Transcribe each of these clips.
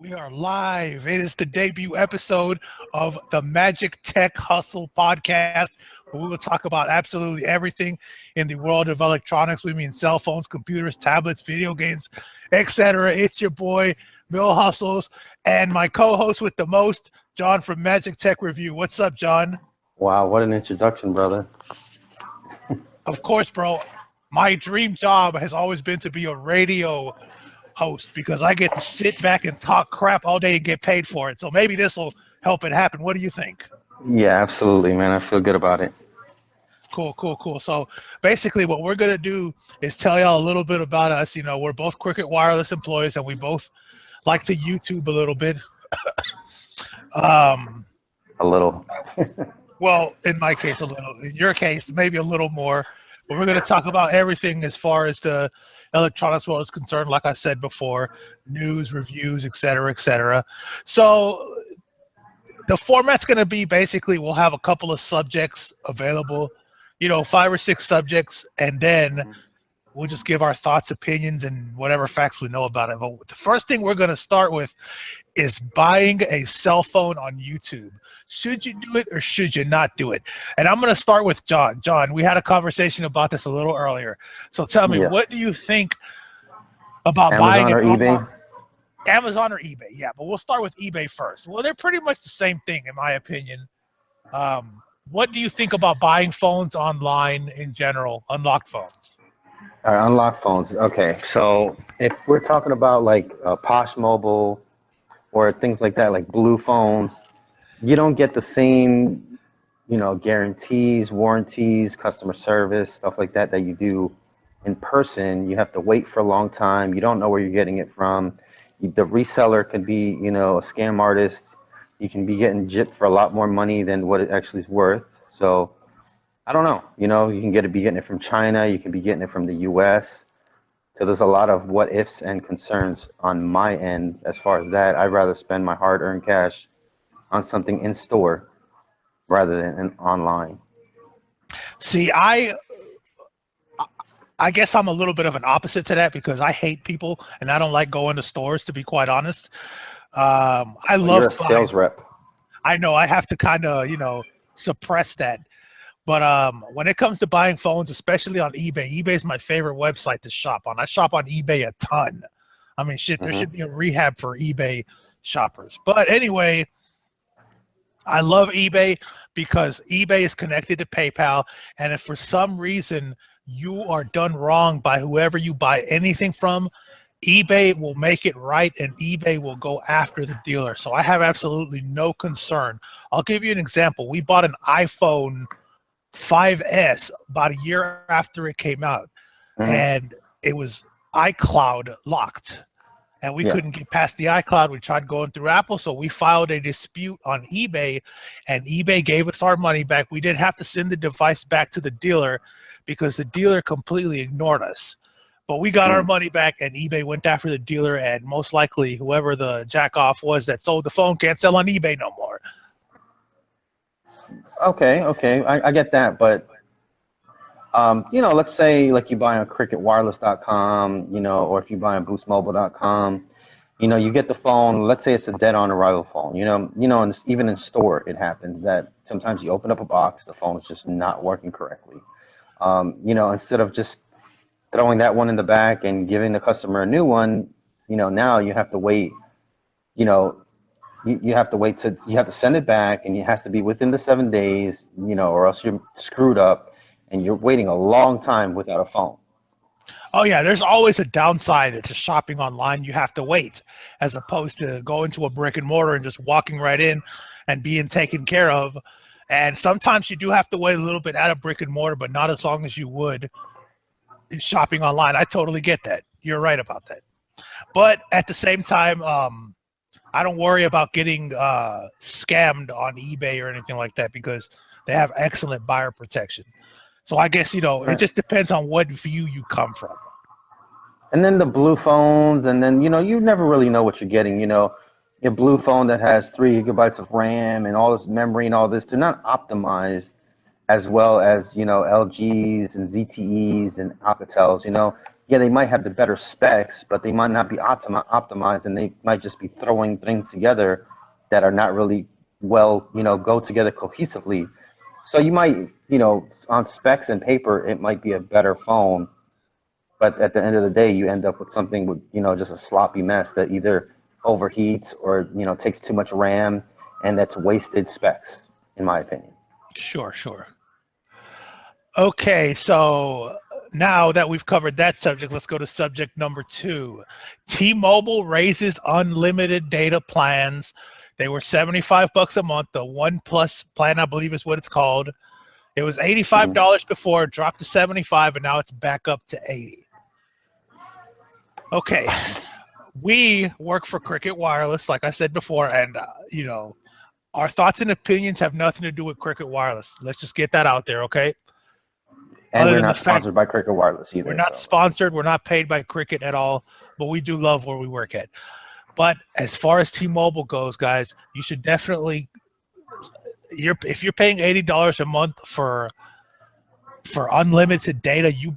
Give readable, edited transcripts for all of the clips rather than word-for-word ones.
We are live. It is the debut episode of the Magic Tech Hustle podcast, where we will talk about absolutely everything in the world of electronics. We mean cell phones, computers, tablets, video games, etc. It's your boy, Bill Hustles, and my co-host with the most, John from Magic Tech Review. What's up, John? Wow, what an introduction, brother. Of course, bro. My dream job has always been to be a radio host because I get to sit back and talk crap all day and get paid for it. So maybe this will help it happen. What do you think? Yeah, absolutely, man. I feel good about it. Cool. So basically what we're going to do is tell y'all a little bit about us. You know, we're both Cricket Wireless employees and we both like to YouTube a little bit. A little. Well, in my case, a little. In your case, maybe a little more. But we're going to talk about everything as far as the electronics world is concerned. Like I said before, news, reviews, etc. So the format's going to be basically we'll have a couple of subjects available, 5 or 6 subjects, and then we'll just give our thoughts, opinions, and whatever facts we know about it. But the first thing we're going to start with is buying a cell phone on YouTube. Should you do it or should you not do it? And I'm going to start with John. John, we had a conversation about this a little earlier. So tell me, what do you think about buying Amazon or eBay? Amazon or eBay? Yeah, but we'll start with eBay first. Well, they're pretty much the same thing, in my opinion. What do you think about buying phones online in general, unlocked phones? All right, unlocked phones. Okay, so if we're talking about like Posh Mobile or things like that, like Blue phones, you don't get the same, guarantees, warranties, customer service, stuff like that you do in person. You have to wait for a long time. You don't know where you're getting it from. The reseller can be, a scam artist. You can be getting gypped for a lot more money than what it actually is worth. So I don't know. You can be getting it from China. You can be getting it from the U.S. So there's a lot of what ifs and concerns on my end as far as that. I'd rather spend my hard-earned cash on something in store rather than online. See, I guess I'm a little bit of an opposite to that because I hate people and I don't like going to stores, to be quite honest. I love You're a sales rep. I know I have to kind of, suppress that. But when it comes to buying phones, especially on eBay, eBay is my favorite website to shop on. I shop on eBay a ton. I mean, shit, there should be a rehab for eBay shoppers. But anyway, I love eBay because eBay is connected to PayPal. And if for some reason you are done wrong by whoever you buy anything from, eBay will make it right and eBay will go after the dealer. So I have absolutely no concern. I'll give you an example. We bought an iPhone 5S about a year after it came out, and it was iCloud locked. And we couldn't get past the iCloud. We tried going through Apple, so we filed a dispute on eBay, and eBay gave us our money back. We did have to send the device back to the dealer because the dealer completely ignored us. But we got our money back, and eBay went after the dealer, and most likely whoever the jack-off was that sold the phone can't sell on eBay no more. Okay, I get that, but let's say like you buy on cricketwireless.com, or if you buy on boostmobile.com, you get the phone. Let's say it's a dead-on arrival phone. And even in store, it happens that sometimes you open up a box, the phone is just not working correctly. Instead of just throwing that one in the back and giving the customer a new one, now you have to wait. You have to send it back, and it has to be within the 7 days, or else you're screwed up and you're waiting a long time without a phone. Oh yeah, there's always a downside to shopping online. You have to wait as opposed to going to a brick and mortar and just walking right in and being taken care of. And sometimes you do have to wait a little bit at a brick and mortar, but not as long as you would shopping online. I totally get that. You're right about that. But at the same time, I don't worry about getting scammed on eBay or anything like that because they have excellent buyer protection. So I guess, it just depends on what view you come from. And then the blue phones, and then, you never really know what you're getting, your blue phone that has 3 gigabytes of RAM and all this memory and all this, they're not optimized as well as, LGs and ZTEs and Alcatels, yeah, they might have the better specs, but they might not be optimized, and they might just be throwing things together that are not really well, go together cohesively. So you might, on specs and paper, it might be a better phone, but at the end of the day, you end up with something with, just a sloppy mess that either overheats or, takes too much RAM, and that's wasted specs, in my opinion. Sure, sure. Okay, so now that we've covered that subject, let's go to subject number 2. T-Mobile raises unlimited data plans. They were $75 a month. The One Plus plan, I believe, is what it's called. It was $85 before, it dropped to $75, and now it's back up to $80. Okay, we work for Cricket Wireless, like I said before, and our thoughts and opinions have nothing to do with Cricket Wireless. Let's just get that out there, okay? And we're not sponsored by Cricket Wireless either. We're not sponsored. We're not paid by Cricket at all, but we do love where we work at. But as far as T-Mobile goes, guys, you should definitely, if you're paying $80 a month for unlimited data, you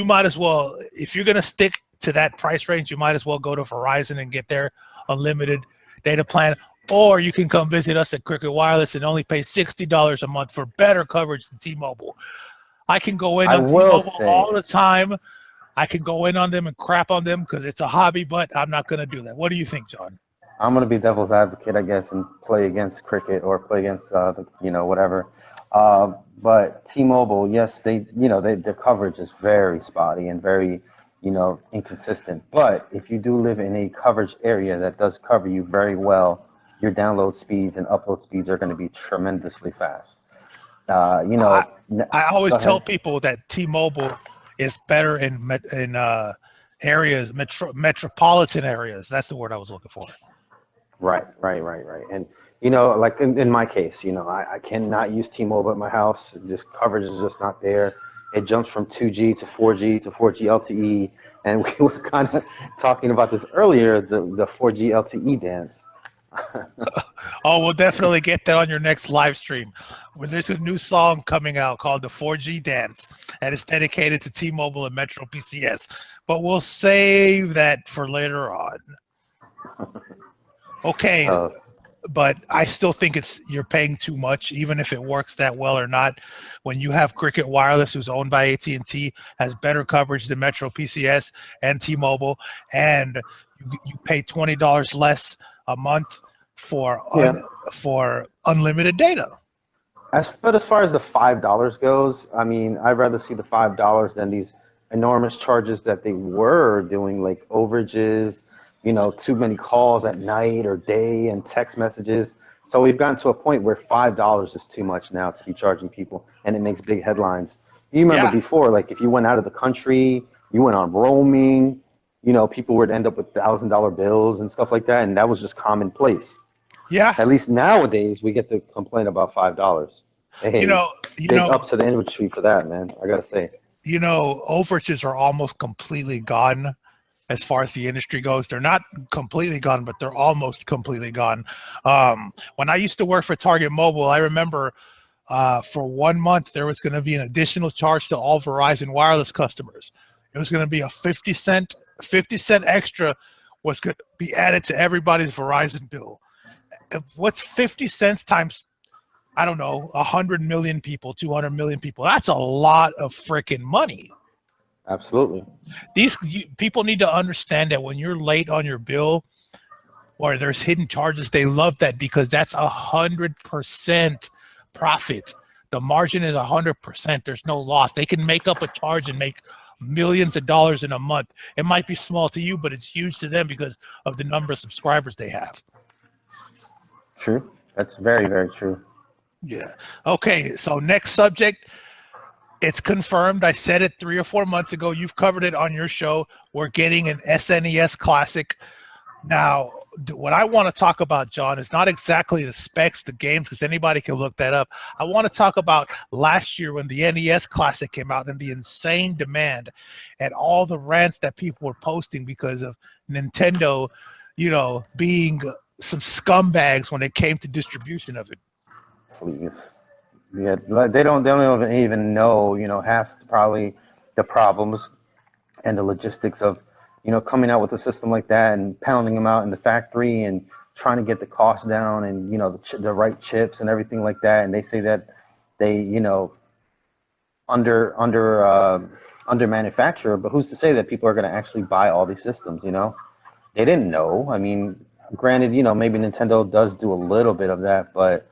might as well, if you're going to stick to that price range, you might as well go to Verizon and get their unlimited data plan. Or you can come visit us at Cricket Wireless and only pay $60 a month for better coverage than T-Mobile. I can go in on T-Mobile all the time. I can go in on them and crap on them because it's a hobby, but I'm not going to do that. What do you think, John? I'm going to be devil's advocate, I guess, and play against Cricket or play against, whatever. But T-Mobile, yes, their coverage is very spotty and very, inconsistent. But if you do live in a coverage area that does cover you very well, your download speeds and upload speeds are going to be tremendously fast. I always tell people that T-Mobile is better in areas, metropolitan areas. That's the word I was looking for. Right. And, like in my case, I cannot use T-Mobile at my house. Just coverage is just not there. It jumps from 2G to 4G to 4G LTE. And we were kind of talking about this earlier, the 4G LTE dance. Oh, we'll definitely get that on your next live stream. There's a new song coming out called the 4G Dance, and it's dedicated to T-Mobile and Metro PCS. But we'll save that for later on. Okay, but I still think you're paying too much, even if it works that well or not. When you have Cricket Wireless, who's owned by AT&T, has better coverage than Metro PCS and T-Mobile, and you pay $20 less a month for unlimited data. But as far as the $5 goes, I mean, I'd rather see the $5 than these enormous charges that they were doing, like overages, too many calls at night or day and text messages. So we've gotten to a point where $5 is too much now to be charging people, and it makes big headlines. You remember before, like if you went out of the country, you went on roaming, people would end up with $1,000 bills and stuff like that, and that was just commonplace. Yeah. At least nowadays, we get to complain about $5. Hey, big up to the industry for that, man. I gotta say. Overages are almost completely gone as far as the industry goes. They're not completely gone, but they're almost completely gone. When I used to work for Target Mobile, I remember for 1 month there was going to be an additional charge to all Verizon Wireless customers. It was going to be a 50 cent extra was going to be added to everybody's Verizon bill. What's 50 cents times, I don't know, 100 million people, 200 million people? That's a lot of freaking money. Absolutely. People need to understand that when you're late on your bill or there's hidden charges, they love that because that's 100% profit. The margin is 100%. There's no loss. They can make up a charge and make millions of dollars in a month. It might be small to you, but it's huge to them because of the number of subscribers they have. True. That's very, very true. Yeah. Okay, so next subject. It's confirmed. I said it 3 or 4 months ago. You've covered it on your show. We're getting an SNES Classic. Now, what I want to talk about, John, is not exactly the specs, the games, because anybody can look that up. I want to talk about last year when the NES Classic came out and the insane demand and all the rants that people were posting because of Nintendo, being some scumbags when it came to distribution of it. Please. Yeah, they don't even know, half probably the problems. and the logistics of, coming out with a system like that and pounding them out in the factory and trying to get the cost down and, the right chips and everything like that. And they say that they, under manufacturer, but who's to say that people are going to actually buy all these systems? They didn't know. I mean, granted, maybe Nintendo does do a little bit of that, but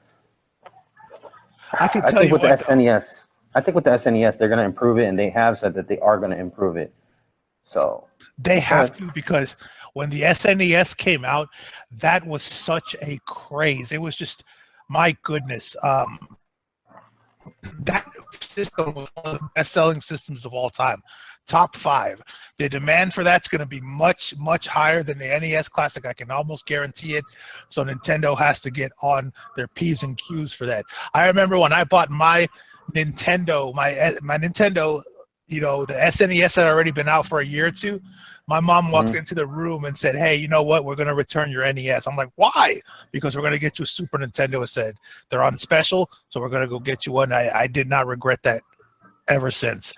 I think with the SNES, they're going to improve it, and they have said that they are going to improve it. So they have to, because when the SNES came out, that was such a craze. It was just, my goodness. That system was one of the best-selling systems of all time, top 5. The demand for that's going to be much, much higher than the NES Classic. I can almost guarantee it. So Nintendo has to get on their P's and Q's for that. I remember when I bought my Nintendo, my Nintendo, the SNES had already been out for a year or two. My mom walked into the room and said, "Hey, you know what? We're going to return your NES." I'm like, "Why?" "Because we're going to get you a Super Nintendo." It said, "They're on special, so we're going to go get you one." I did not regret that ever since.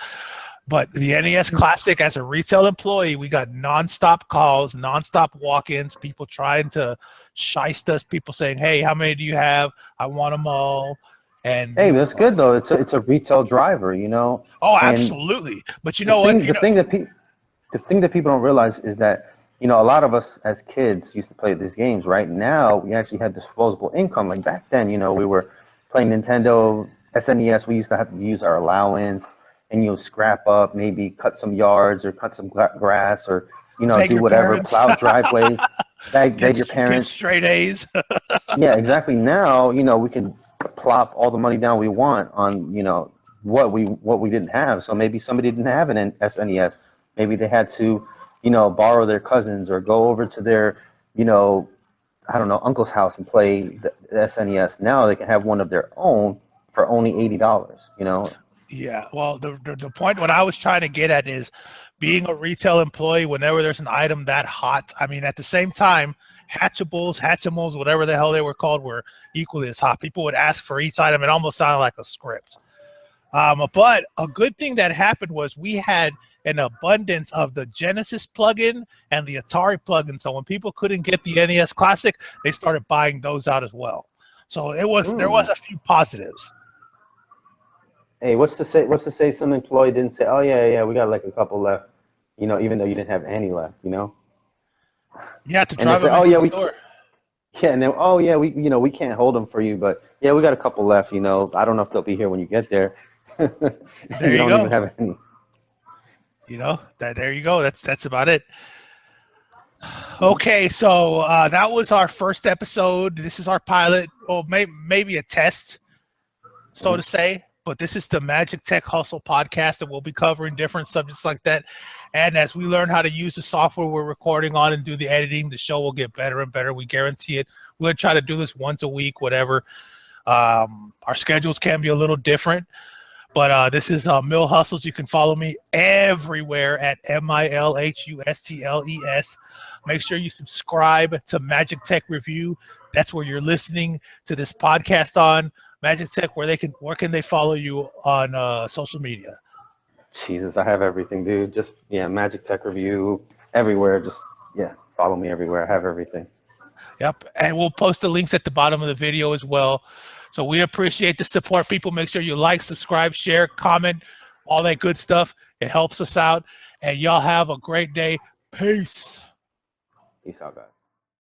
But the NES Classic, as a retail employee, we got nonstop calls, nonstop walk-ins, people trying to shiest us, people saying, "Hey, how many do you have? I want them all." And hey, that's good though. It's a retail driver, Oh, absolutely. But you know what? The thing that people don't realize is that, a lot of us as kids used to play these games. Right now, we actually had disposable income. Like back then, we were playing Nintendo, SNES. We used to have to use our allowance and, scrap up, maybe cut some yards or cut some grass or, do whatever, plow driveways, beg your parents. Get straight A's. Yeah, exactly. Now, we can plop all the money down we want on, what we didn't have. So maybe somebody didn't have an SNES. Maybe they had to, borrow their cousins or go over to their, I don't know, uncle's house and play the SNES. Now they can have one of their own for only $80, Yeah, well, the point what I was trying to get at is being a retail employee, whenever there's an item that hot, I mean, at the same time, Hatchimals, whatever the hell they were called, were equally as hot. People would ask for each item. It almost sounded like a script. But a good thing that happened was we had an abundance of the Genesis plugin and the Atari plugin. So when people couldn't get the NES Classic, they started buying those out as well. So there was a few positives. Hey, what's to say some employee didn't say, "Oh yeah, we got like a couple left," even though you didn't have any left, You have to drive them into the store. Yeah, and then, "Oh yeah, we can't hold them for you, but yeah, we got a couple left. I don't know if they'll be here when you get there." There you don't go. Even have any. There you go. That's about it. Okay, so that was our first episode. This is our pilot, or maybe a test, so to say. But this is the Magic Tech Hustle podcast, and we'll be covering different subjects like that. And as we learn how to use the software we're recording on and do the editing, the show will get better and better. We guarantee it. We'll try to do this once a week, whatever. Our schedules can be a little different. But this is Mill Hustles. You can follow me everywhere at MILHUSTLES. Make sure you subscribe to Magic Tech Review. That's where you're listening to this podcast on. Magic Tech, where can they follow you on social media? Jesus, I have everything, dude. Just Magic Tech Review everywhere. Just follow me everywhere. I have everything. Yep, and we'll post the links at the bottom of the video as well. So we appreciate the support, people. Make sure you like, subscribe, share, comment, all that good stuff. It helps us out. And y'all have a great day. Peace. Peace out, guys.